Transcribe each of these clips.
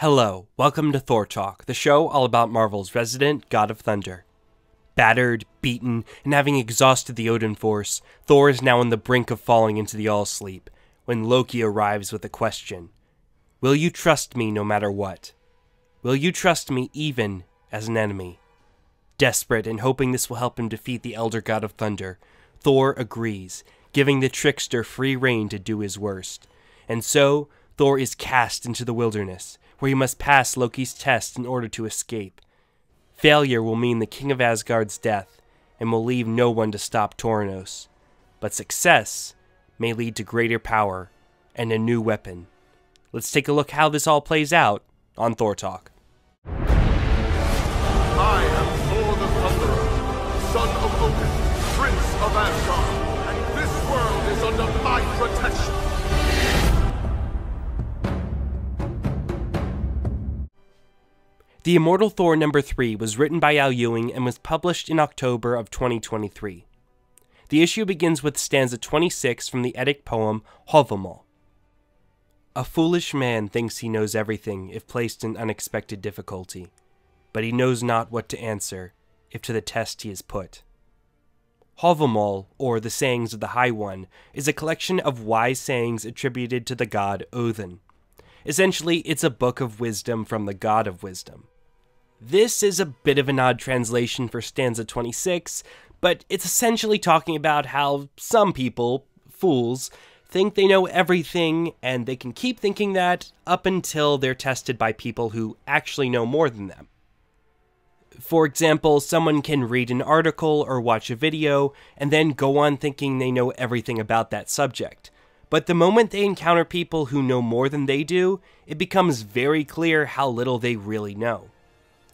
Hello, welcome to Thor Talk, the show all about Marvel's resident god of thunder. Battered, beaten, and having exhausted the Odin Force, Thor is now on the brink of falling into the all-sleep, when Loki arrives with a question. Will you trust me no matter what? Will you trust me even as an enemy? Desperate and hoping this will help him defeat the elder god of thunder, Thor agrees, giving the trickster free rein to do his worst. And so, Thor is cast into the wilderness, where he must pass Loki's test in order to escape. Failure will mean the King of Asgard's death, and will leave no one to stop Toranos. But success may lead to greater power and a new weapon. Let's take a look how this all plays out on Thor Talk. I am Thor the Thunderer, son of Odin, Prince of Asgard, and this world is under my protection. The Immortal Thor number 3 was written by Al Ewing and was published in October of 2023. The issue begins with stanza 26 from the Eddic poem Havamal. A foolish man thinks he knows everything if placed in unexpected difficulty, but he knows not what to answer if to the test he is put. Havamal, or the Sayings of the High One, is a collection of wise sayings attributed to the god Odin. Essentially, it's a book of wisdom from the god of wisdom. This is a bit of an odd translation for stanza 26, but it's essentially talking about how some people, fools, think they know everything, and they can keep thinking that up until they're tested by people who actually know more than them. For example, someone can read an article or watch a video, and then go on thinking they know everything about that subject. But the moment they encounter people who know more than they do, it becomes very clear how little they really know.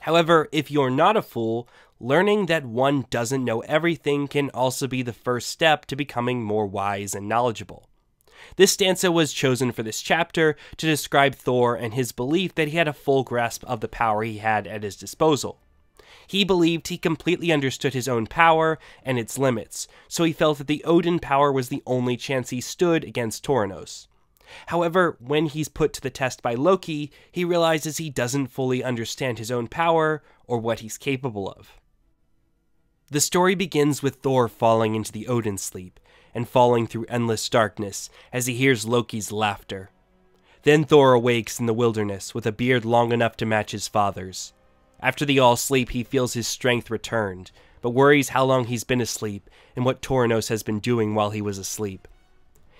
However, if you're not a fool, learning that one doesn't know everything can also be the first step to becoming more wise and knowledgeable. This stanza was chosen for this chapter to describe Thor and his belief that he had a full grasp of the power he had at his disposal. He believed he completely understood his own power and its limits, so he felt that the Odin power was the only chance he stood against Toranos. However, when he's put to the test by Loki, he realizes he doesn't fully understand his own power or what he's capable of. The story begins with Thor falling into the Odin sleep and falling through endless darkness as he hears Loki's laughter. Then Thor awakes in the wilderness with a beard long enough to match his father's. After the all-sleep, he feels his strength returned, but worries how long he's been asleep and what Toranos has been doing while he was asleep.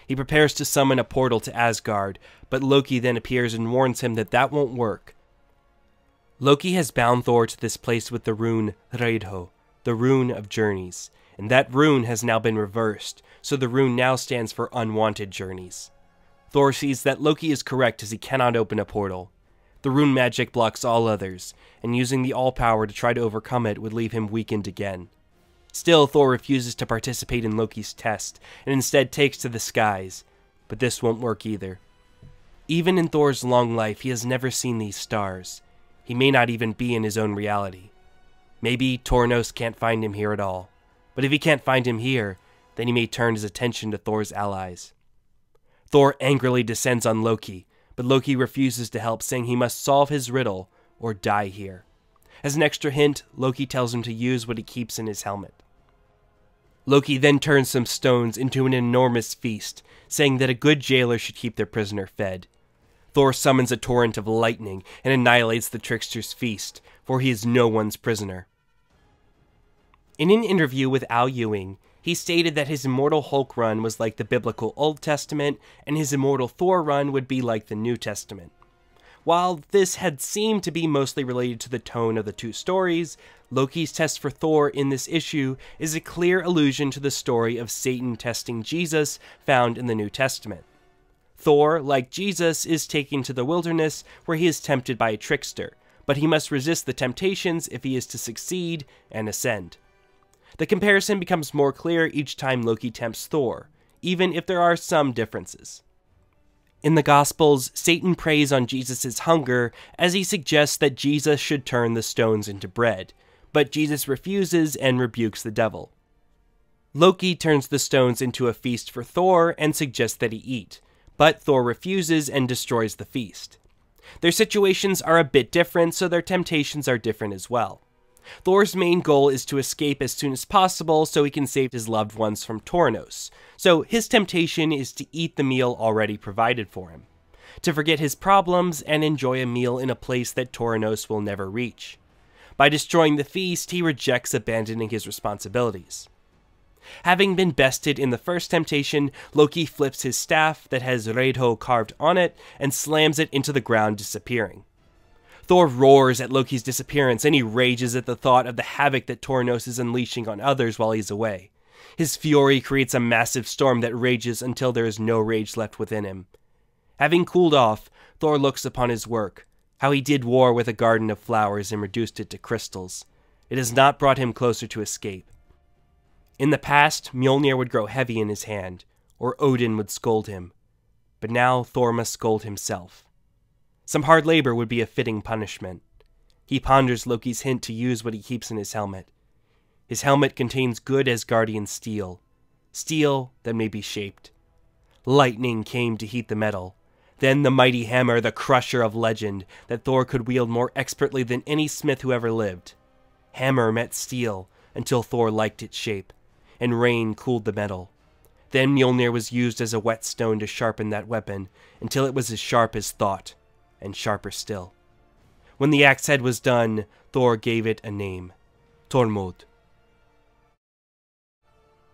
He prepares to summon a portal to Asgard, but Loki then appears and warns him that that won't work. Loki has bound Thor to this place with the rune Reidho, the rune of journeys, and that rune has now been reversed, so the rune now stands for unwanted journeys. Thor sees that Loki is correct as he cannot open a portal. The rune magic blocks all others, and using the all-power to try to overcome it would leave him weakened again. Still, Thor refuses to participate in Loki's test, and instead takes to the skies, but this won't work either. Even in Thor's long life, he has never seen these stars. He may not even be in his own reality. Maybe Toranos can't find him here at all, but if he can't find him here, then he may turn his attention to Thor's allies. Thor angrily descends on Loki, but Loki refuses to help, saying he must solve his riddle or die here. As an extra hint, Loki tells him to use what he keeps in his helmet. Loki then turns some stones into an enormous feast, saying that a good jailer should keep their prisoner fed. Thor summons a torrent of lightning and annihilates the trickster's feast, for he is no one's prisoner. In an interview with Al Ewing, he stated that his Immortal Hulk run was like the biblical Old Testament, and his Immortal Thor run would be like the New Testament. While this had seemed to be mostly related to the tone of the two stories, Loki's test for Thor in this issue is a clear allusion to the story of Satan testing Jesus found in the New Testament. Thor, like Jesus, is taken to the wilderness where he is tempted by a trickster, but he must resist the temptations if he is to succeed and ascend. The comparison becomes more clear each time Loki tempts Thor, even if there are some differences. In the Gospels, Satan preys on Jesus' hunger as he suggests that Jesus should turn the stones into bread, but Jesus refuses and rebukes the devil. Loki turns the stones into a feast for Thor and suggests that he eat, but Thor refuses and destroys the feast. Their situations are a bit different, so their temptations are different as well. Thor's main goal is to escape as soon as possible so he can save his loved ones from Toranos, so his temptation is to eat the meal already provided for him, to forget his problems and enjoy a meal in a place that Toranos will never reach. By destroying the feast, he rejects abandoning his responsibilities. Having been bested in the first temptation, Loki flips his staff that has Reidho carved on it and slams it into the ground, disappearing. Thor roars at Loki's disappearance, and he rages at the thought of the havoc that Toranos is unleashing on others while he's away. His fury creates a massive storm that rages until there is no rage left within him. Having cooled off, Thor looks upon his work, how he did war with a garden of flowers and reduced it to crystals. It has not brought him closer to escape. In the past, Mjolnir would grow heavy in his hand, or Odin would scold him. But now Thor must scold himself. Some hard labor would be a fitting punishment. He ponders Loki's hint to use what he keeps in his helmet. His helmet contains good Asgardian steel, steel that may be shaped. Lightning came to heat the metal. Then the mighty hammer, the crusher of legend, that Thor could wield more expertly than any smith who ever lived. Hammer met steel until Thor liked its shape, and rain cooled the metal. Then Mjolnir was used as a whetstone to sharpen that weapon until it was as sharp as thought, and sharper still. When the axe head was done, Thor gave it a name, Tormod.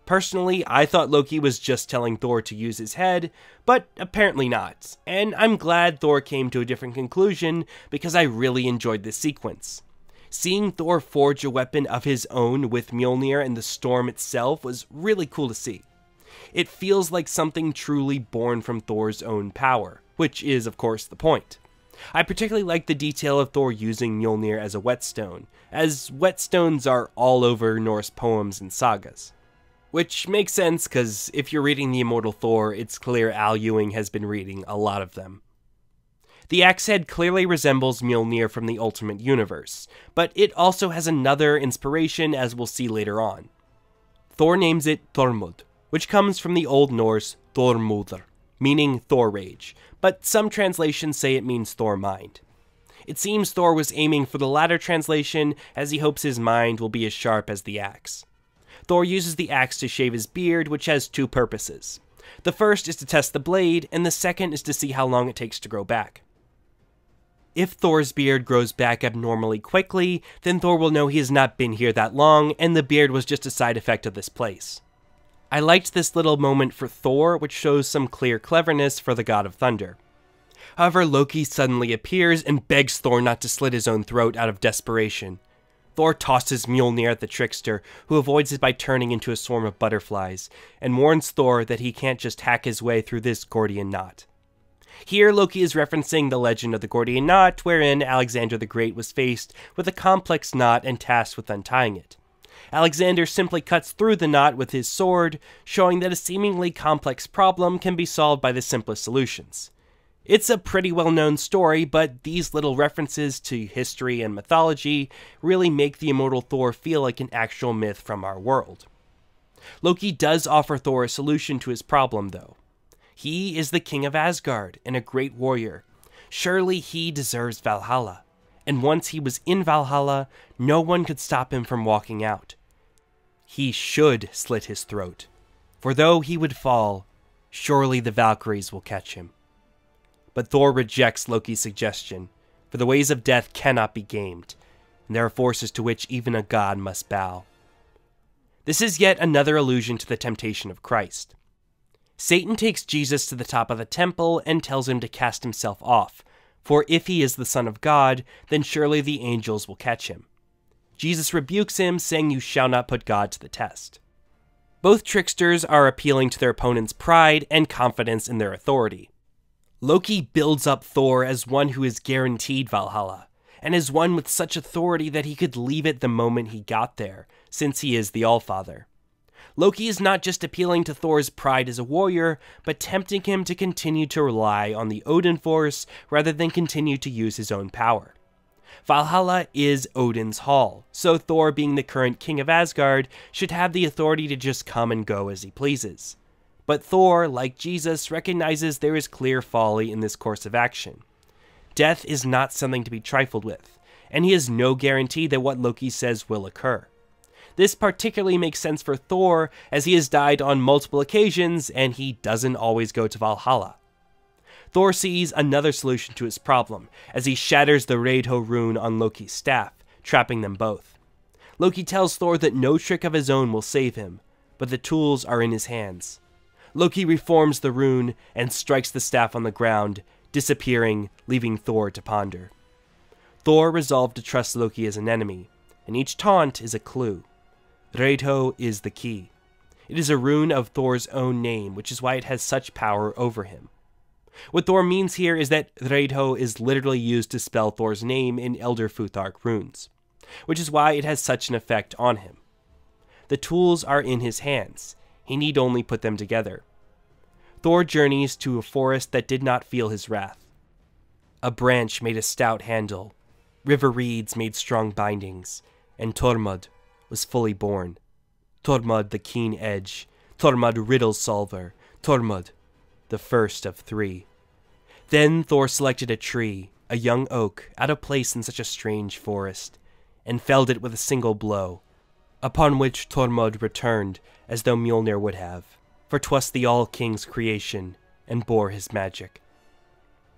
Personally, I thought Loki was just telling Thor to use his head, but apparently not, and I'm glad Thor came to a different conclusion because I really enjoyed this sequence. Seeing Thor forge a weapon of his own with Mjolnir and the storm itself was really cool to see. It feels like something truly born from Thor's own power, which is of course the point. I particularly like the detail of Thor using Mjolnir as a whetstone, as whetstones are all over Norse poems and sagas. Which makes sense, because if you're reading the Immortal Thor, it's clear Al Ewing has been reading a lot of them. The axe head clearly resembles Mjolnir from the Ultimate Universe, but it also has another inspiration, as we'll see later on. Thor names it Tormod, which comes from the Old Norse Thormodr, meaning Thor Rage, but some translations say it means Thor Mind. It seems Thor was aiming for the latter translation, as he hopes his mind will be as sharp as the axe. Thor uses the axe to shave his beard, which has two purposes. The first is to test the blade, and the second is to see how long it takes to grow back. If Thor's beard grows back abnormally quickly, then Thor will know he has not been here that long, and the beard was just a side effect of this place. I liked this little moment for Thor, which shows some clear cleverness for the god of thunder. However, Loki suddenly appears and begs Thor not to slit his own throat out of desperation. Thor tosses Mjolnir at the trickster, who avoids it by turning into a swarm of butterflies, and warns Thor that he can't just hack his way through this Gordian knot. Here, Loki is referencing the legend of the Gordian knot, wherein Alexander the Great was faced with a complex knot and tasked with untying it. Alexander simply cuts through the knot with his sword, showing that a seemingly complex problem can be solved by the simplest solutions. It's a pretty well-known story, but these little references to history and mythology really make the Immortal Thor feel like an actual myth from our world. Loki does offer Thor a solution to his problem, though. He is the King of Asgard and a great warrior. Surely he deserves Valhalla, and once he was in Valhalla, no one could stop him from walking out. He should slit his throat, for though he would fall, surely the Valkyries will catch him. But Thor rejects Loki's suggestion, for the ways of death cannot be gamed, and there are forces to which even a god must bow. This is yet another allusion to the temptation of Christ. Satan takes Jesus to the top of the temple and tells him to cast himself off, for if he is the Son of God, then surely the angels will catch him. Jesus rebukes him, saying, "You shall not put God to the test." Both tricksters are appealing to their opponent's pride and confidence in their authority. Loki builds up Thor as one who is guaranteed Valhalla, and as one with such authority that he could leave it the moment he got there, since he is the Allfather. Loki is not just appealing to Thor's pride as a warrior, but tempting him to continue to rely on the Odin Force rather than continue to use his own power. Valhalla is Odin's hall, so Thor, being the current King of Asgard, should have the authority to just come and go as he pleases. But Thor, like Jesus, recognizes there is clear folly in this course of action. Death is not something to be trifled with, and he has no guarantee that what Loki says will occur. This particularly makes sense for Thor, as he has died on multiple occasions and he doesn't always go to Valhalla. Thor sees another solution to his problem, as he shatters the Reidho rune on Loki's staff, trapping them both. Loki tells Thor that no trick of his own will save him, but the tools are in his hands. Loki reforms the rune and strikes the staff on the ground, disappearing, leaving Thor to ponder. Thor resolved to trust Loki as an enemy, and each taunt is a clue. Reidho is the key. It is a rune of Thor's own name, which is why it has such power over him. What Thor means here is that Reidho is literally used to spell Thor's name in Elder Futhark runes, which is why it has such an effect on him. The tools are in his hands. He need only put them together. Thor journeys to a forest that did not feel his wrath. A branch made a stout handle, river reeds made strong bindings, and Tormod was fully born. Tormod the keen edge, Tormod riddle solver, Tormod the first of three. Then Thor selected a tree, a young oak, out of place in such a strange forest, and felled it with a single blow, upon which Tormod returned, as though Mjolnir would have, for 'twas the All-King's creation, and bore his magic.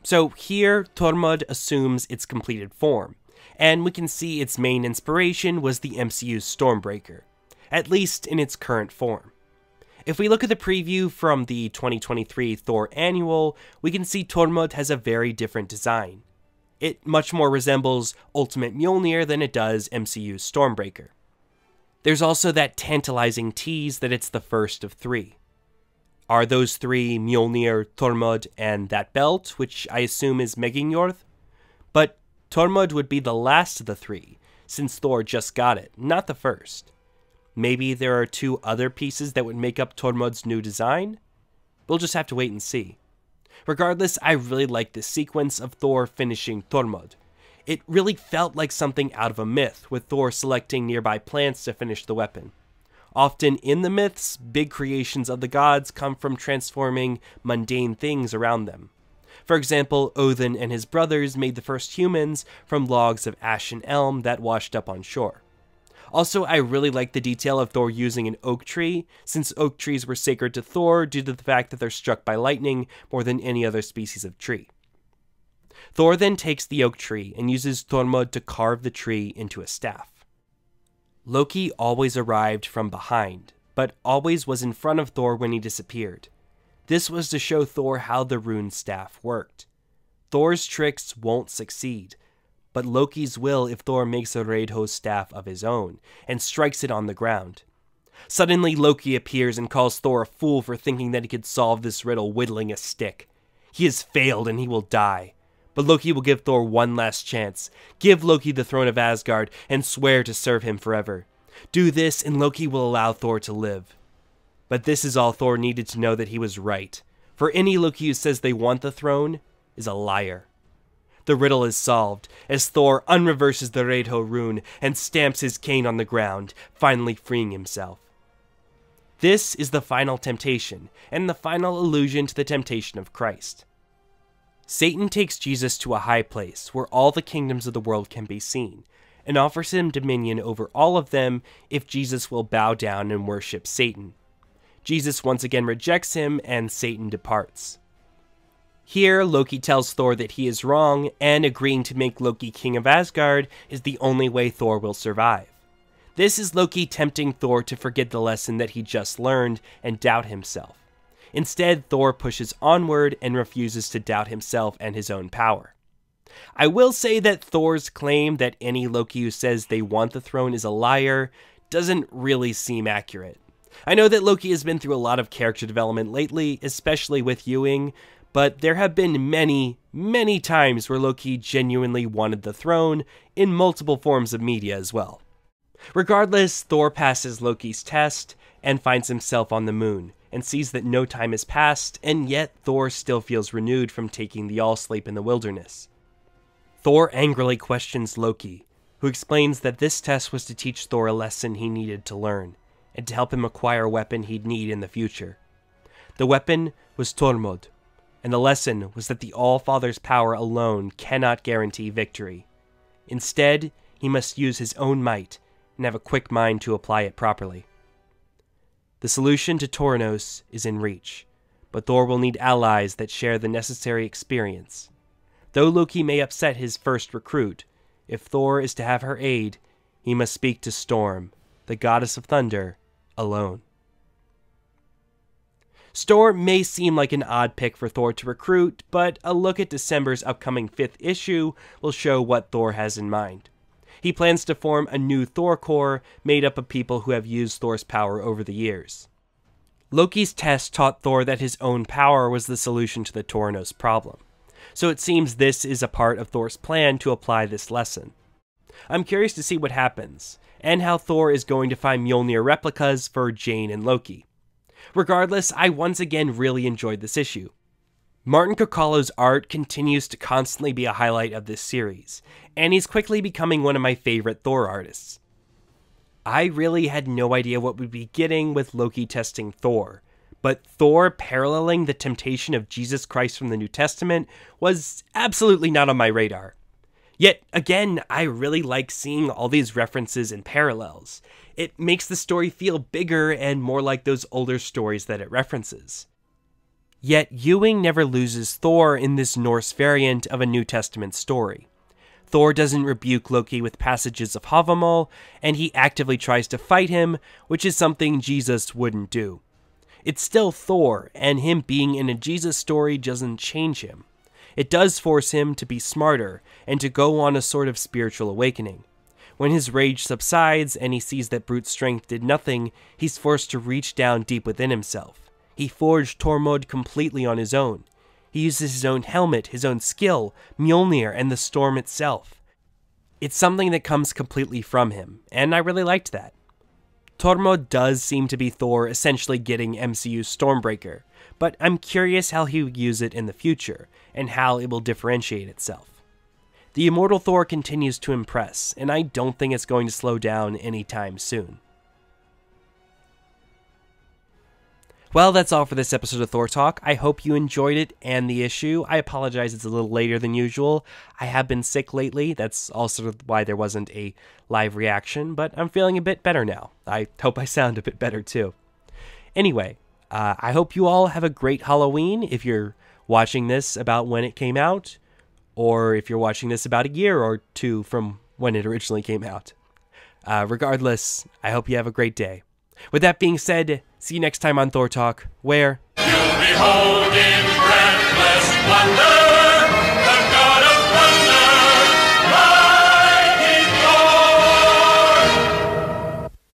So here, Tormod assumes its completed form, and we can see its main inspiration was the MCU's Stormbreaker, at least in its current form. If we look at the preview from the 2023 Thor Annual, we can see Tormod has a very different design. It much more resembles Ultimate Mjolnir than it does MCU's Stormbreaker. There's also that tantalizing tease that it's the first of three. Are those three Mjolnir, Tormod, and that belt, which I assume is Megingjorð? But Tormod would be the last of the three, since Thor just got it, not the first. Maybe there are two other pieces that would make up Tormod's new design? We'll just have to wait and see. Regardless, I really like this sequence of Thor finishing Tormod. It really felt like something out of a myth, with Thor selecting nearby plants to finish the weapon. Often in the myths, big creations of the gods come from transforming mundane things around them. For example, Odin and his brothers made the first humans from logs of ashen elm that washed up on shore. Also, I really like the detail of Thor using an oak tree, since oak trees were sacred to Thor due to the fact that they're struck by lightning more than any other species of tree. Thor then takes the oak tree and uses Tormod to carve the tree into a staff. Loki always arrived from behind, but always was in front of Thor when he disappeared. This was to show Thor how the rune staff worked. Thor's tricks won't succeed, but Loki's will if Thor makes a Reidho staff of his own, and strikes it on the ground. Suddenly Loki appears and calls Thor a fool for thinking that he could solve this riddle whittling a stick. He has failed and he will die. But Loki will give Thor one last chance. Give Loki the throne of Asgard and swear to serve him forever. Do this and Loki will allow Thor to live. But this is all Thor needed to know that he was right. For any Loki who says they want the throne is a liar. The riddle is solved, as Thor unreverses the Reidho rune and stamps his cane on the ground, finally freeing himself. This is the final temptation, and the final allusion to the temptation of Christ. Satan takes Jesus to a high place, where all the kingdoms of the world can be seen, and offers him dominion over all of them if Jesus will bow down and worship Satan. Jesus once again rejects him, and Satan departs. Here, Loki tells Thor that he is wrong, and agreeing to make Loki King of Asgard is the only way Thor will survive. This is Loki tempting Thor to forget the lesson that he just learned and doubt himself. Instead, Thor pushes onward and refuses to doubt himself and his own power. I will say that Thor's claim that any Loki who says they want the throne is a liar doesn't really seem accurate. I know that Loki has been through a lot of character development lately, especially with Ewing, but there have been many, many times where Loki genuinely wanted the throne in multiple forms of media as well. Regardless, Thor passes Loki's test and finds himself on the moon, and sees that no time has passed, and yet Thor still feels renewed from taking the all-sleep in the wilderness. Thor angrily questions Loki, who explains that this test was to teach Thor a lesson he needed to learn, and to help him acquire a weapon he'd need in the future. The weapon was Tormod, and the lesson was that the All-Father's power alone cannot guarantee victory. Instead, he must use his own might and have a quick mind to apply it properly. The solution to Toranos is in reach, but Thor will need allies that share the necessary experience. Though Loki may upset his first recruit, if Thor is to have her aid, he must speak to Storm, the goddess of thunder, alone. Storm may seem like an odd pick for Thor to recruit, but a look at December's upcoming 5th issue will show what Thor has in mind. He plans to form a new Thor Corps made up of people who have used Thor's power over the years. Loki's test taught Thor that his own power was the solution to the Toranos problem, so it seems this is a part of Thor's plan to apply this lesson. I'm curious to see what happens, and how Thor is going to find Mjolnir replicas for Jane and Loki. Regardless, I once again really enjoyed this issue. Martin Kokolo's art continues to constantly be a highlight of this series, and he's quickly becoming one of my favorite Thor artists. I really had no idea what we'd be getting with Loki testing Thor, but Thor paralleling the temptation of Jesus Christ from the New Testament was absolutely not on my radar. Yet again, I really like seeing all these references and parallels. It makes the story feel bigger and more like those older stories that it references. Yet Ewing never loses Thor in this Norse variant of a New Testament story. Thor doesn't rebuke Loki with passages of Havamal, and he actively tries to fight him, which is something Jesus wouldn't do. It's still Thor, and him being in a Jesus story doesn't change him. It does force him to be smarter, and to go on a sort of spiritual awakening. When his rage subsides and he sees that brute strength did nothing, he's forced to reach down deep within himself. He forged Tormod completely on his own. He uses his own helmet, his own skill, Mjolnir, and the storm itself. It's something that comes completely from him, and I really liked that. Tormod does seem to be Thor essentially getting MCU's Stormbreaker, but I'm curious how he will use it in the future, and how it will differentiate itself. The Immortal Thor continues to impress, and I don't think it's going to slow down anytime soon. Well, that's all for this episode of Thor Talk. I hope you enjoyed it and the issue. I apologize it's a little later than usual. I have been sick lately. That's also why there wasn't a live reaction, but I'm feeling a bit better now. I hope I sound a bit better too. Anyway, I hope you all have a great Halloween if you're watching this about when it came out, or if you're watching this about a year or two from when it originally came out. Regardless, I hope you have a great day. With that being said, see you next time on Thor Talk, where You'll behold in breathless wonder.